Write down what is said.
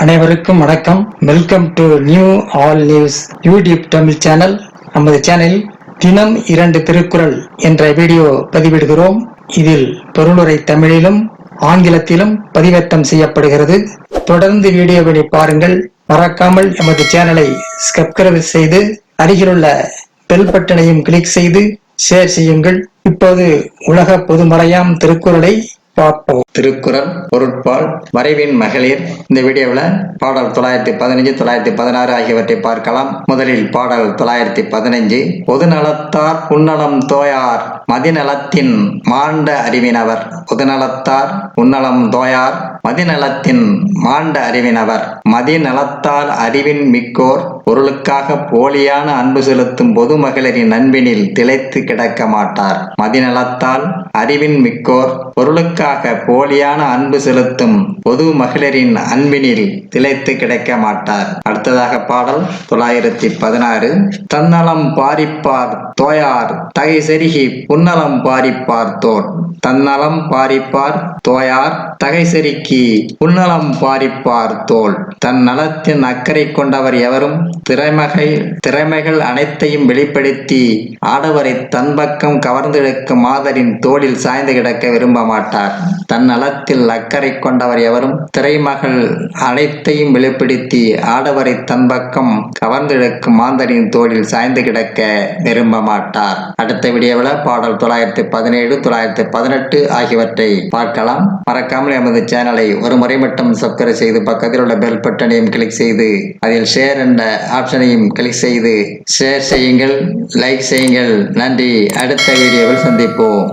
அனைவருக்கும் வணக்கம். Welcome to new all news YouTube Tamil channel. நமது சேனலில் தினம் 2 திருக்குறள் என்ற வீடியோ பதிவிடுகிறோம். இதில் பொருளுரை தமிழிலும் ஆங்கிலத்திலும் பதிவேற்றம் செய்யப்படுகிறது. தொடர்ந்து வீடியோவை பாருங்கள். மறக்காமல் எமது சேனலை சப்ஸ்கிரைப் செய்து அருகிலுள்ள பெல் பட்டனையும் கிளிக் செய்து ஷேர் செய்யுங்கள். இப்போது உலக பொதுமறையாம் திருக்குறளை பார்ப்போம். திருக்குறள் பொருட்பால் மறைவின் மகளிர். இந்த வீடியோவில் பாடல் 915 916 ஆகியவற்றை பார்க்கலாம். முதலில் பாடல் 915. பொதுநலத்தார் புன்னலம் தோயார் மதிநலத்தின் மாண்ட அறிவினவர். பொதுநலத்தார் புன்னலம் தோயார் மதிநலத்தின் மாண்ட அறிவினவர். மதிநலத்தால் அறிவின் மிக்கோர் பொருளுக்காக போலியான அன்பு செலுத்தும் பொது மகளிரின் அன்பினில் திளைத்து கிடக்க மாட்டார். மதிநலத்தால் அறிவின் மிக்கோர் பொருளுக்காக போலியான அன்பு செலுத்தும் பொது மகளிரின் அன்பினில் திளைத்து கிடக்க மாட்டார். அடுத்ததாக பாடல் 916. தன்னலம் பாரிப்பார் தோயார் தகை செருகி புன்னலம் பாரிப்பார் தோல். தன்னலம் பாரிப்பார் தோயார் தகை செருக்கி புன்னலம் பாரிப்பார் தோல். தன் நலத்தின் அக்கறை கொண்டவர் எவரும் திறமைகள் அனைத்தையும் வெளிப்படுத்தி ஆடவரை தன் பக்கம் கவர்ந்தெடுக்கும் மாதரின் தோளில் சாய்ந்து கிடக்க விரும்ப மாட்டார். தன் நலத்தில் அக்கறை கொண்டவர் எவரும் திறமைகள் அனைத்தையும் வெளிப்படுத்தி ஆடவரை தன் பக்கம் கவர்ந்தெடுக்கும் மாந்தரின் தோளில் சாய்ந்து கிடக்க விரும்ப மாட்டார். அடுத்த வீடியோவில் பாடல் 917 918 ஆகியவற்றை பார்க்கலாம். மறக்காமல் எமது சேனலை ஒரு முறை மட்டும் சப்ஸ்கிரைப் செய்து பக்கத்தில் உள்ள பெல் பட்டனையும் கிளிக் செய்து அதில் ஷேர் என்ற ஆப்ஷனையும் கிளிக் செய்து ஷேர் செய்யுங்கள், லைக் செய்யுங்கள். நன்றி. அடுத்த வீடியோவில் சந்திப்போம்.